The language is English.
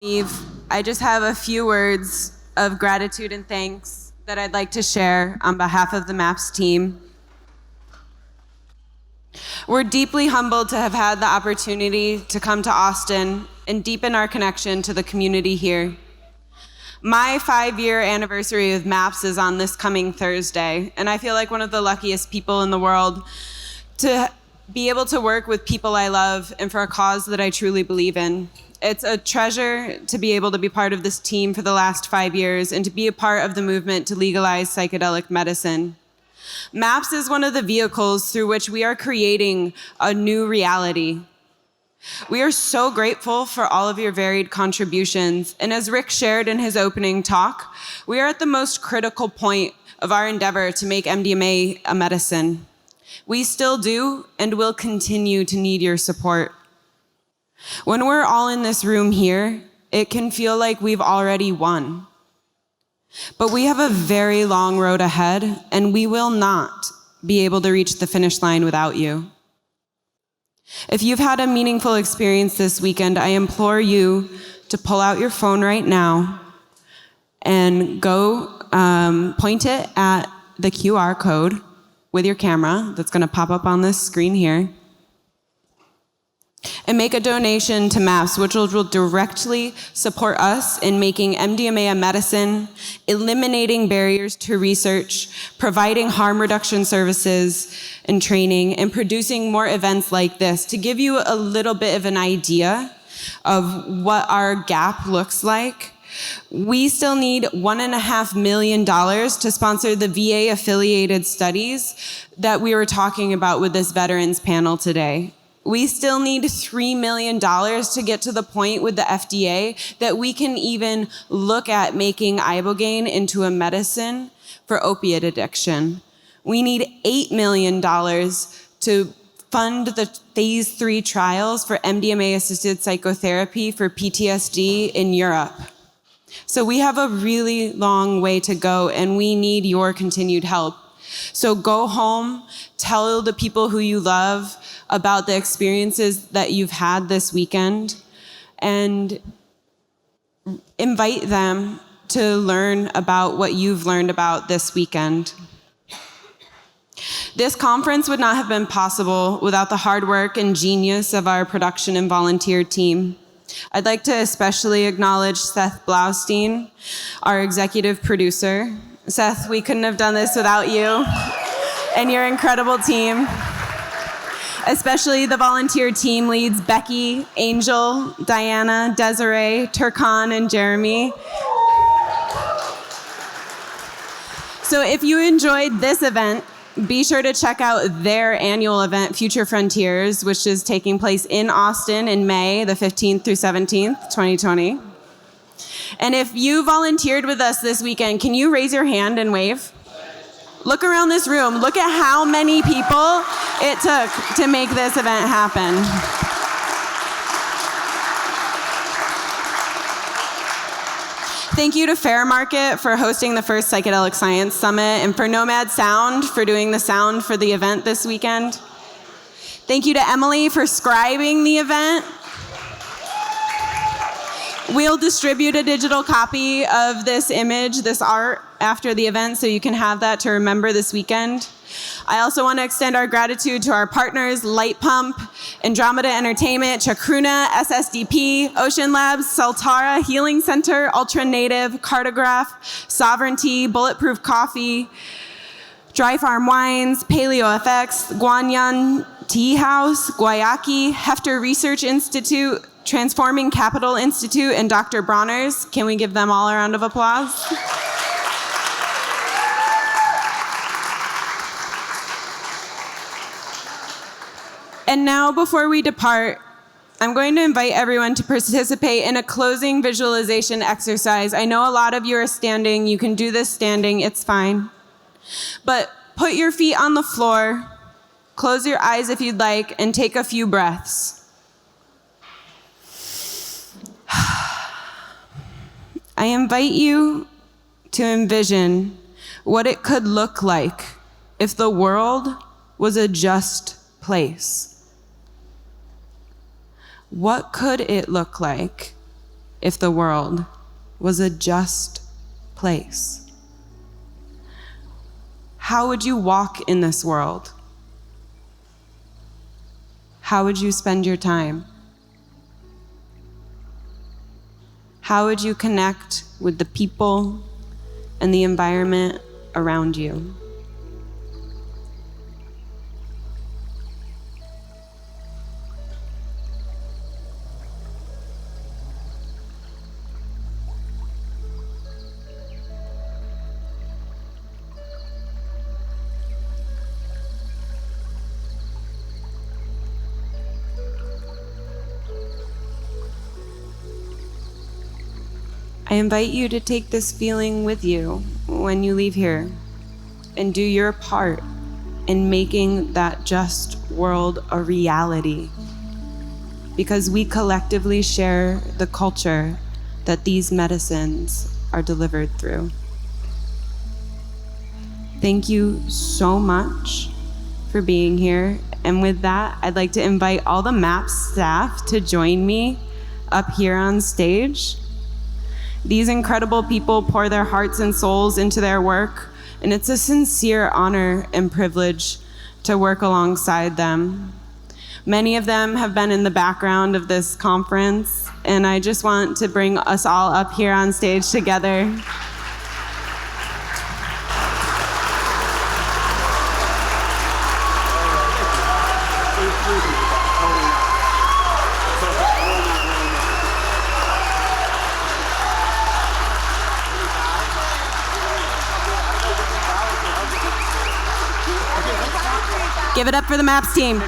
Eve, I just have a few words of gratitude and thanks that I'd like to share on behalf of the MAPS team. We're deeply humbled to have had the opportunity to come to Austin and deepen our connection to the community here. My 5-year anniversary of MAPS is on this coming Thursday, and I feel like one of the luckiest people in the world to be able to work with people I love and for a cause that I truly believe in. It's a treasure to be able to be part of this team for the last 5 years and to be a part of the movement to legalize psychedelic medicine. MAPS is one of the vehicles through which we are creating a new reality. We are so grateful for all of your varied contributions, and as Rick shared in his opening talk, we are at the most critical point of our endeavor to make MDMA a medicine. We still do and will continue to need your support. When we're all in this room here, it can feel like we've already won. But we have a very long road ahead, and we will not be able to reach the finish line without you. If you've had a meaningful experience this weekend, I implore you to pull out your phone right now and go point it at the QR code with your camera that's going to pop up on this screen here, and make a donation to MAPS, which will directly support us in making MDMA a medicine, eliminating barriers to research, providing harm reduction services and training, and producing more events like this. To give you a little bit of an idea of what our gap looks like, we still need $1.5 million to sponsor the VA-affiliated studies that we were talking about with this veterans panel today. We still need $3 million to get to the point with the FDA that we can even look at making ibogaine into a medicine for opiate addiction. We need $8 million to fund the phase 3 trials for MDMA-assisted psychotherapy for PTSD in Europe. So we have a really long way to go, and we need your continued help. So go home, tell the people who you love about the experiences that you've had this weekend, and invite them to learn about what you've learned about this weekend. This conference would not have been possible without the hard work and genius of our production and volunteer team. I'd like to especially acknowledge Seth Blaustein, our executive producer. Seth, we couldn't have done this without you and your incredible team, especially the volunteer team leads Becky, Angel, Diana, Desiree, Turkan, and Jeremy. So if you enjoyed this event, be sure to check out their annual event, Future Frontiers, which is taking place in Austin in May, the 15th through 17th, 2020. And if you volunteered with us this weekend, can you raise your hand and wave? Look around this room. Look at how many people it took to make this event happen. Thank you to Fair Market for hosting the first Psychedelic Science Summit, and for Nomad Sound for doing the sound for the event this weekend. Thank you to Emily for scribing the event. We'll distribute a digital copy of this image, this art, after the event, so you can have that to remember this weekend. I also want to extend our gratitude to our partners, Light Pump, Andromeda Entertainment, Chacruna, SSDP, Ocean Labs, Saltara, Healing Center, Ultra Native, Cartograph, Sovereignty, Bulletproof Coffee, Dry Farm Wines, Paleo FX, Guanyan Tea House, Guayaki, Hefter Research Institute, Transforming Capital Institute, and Dr. Bronner's. Can we give them all a round of applause? And now, before we depart, I'm going to invite everyone to participate in a closing visualization exercise. I know a lot of you are standing. You can do this standing. It's fine. But put your feet on the floor, close your eyes if you'd like, and take a few breaths. I invite you to envision what it could look like if the world was a just place. What could it look like if the world was a just place? How would you walk in this world? How would you spend your time? How would you connect with the people and the environment around you? I invite you to take this feeling with you when you leave here and do your part in making that just world a reality, because we collectively share the culture that these medicines are delivered through. Thank you so much for being here. And with that, I'd like to invite all the MAPS staff to join me up here on stage. These incredible people pour their hearts and souls into their work, and it's a sincere honor and privilege to work alongside them. Many of them have been in the background of this conference, and I just want to bring us all up here on stage together. Give it up for the MAPS team.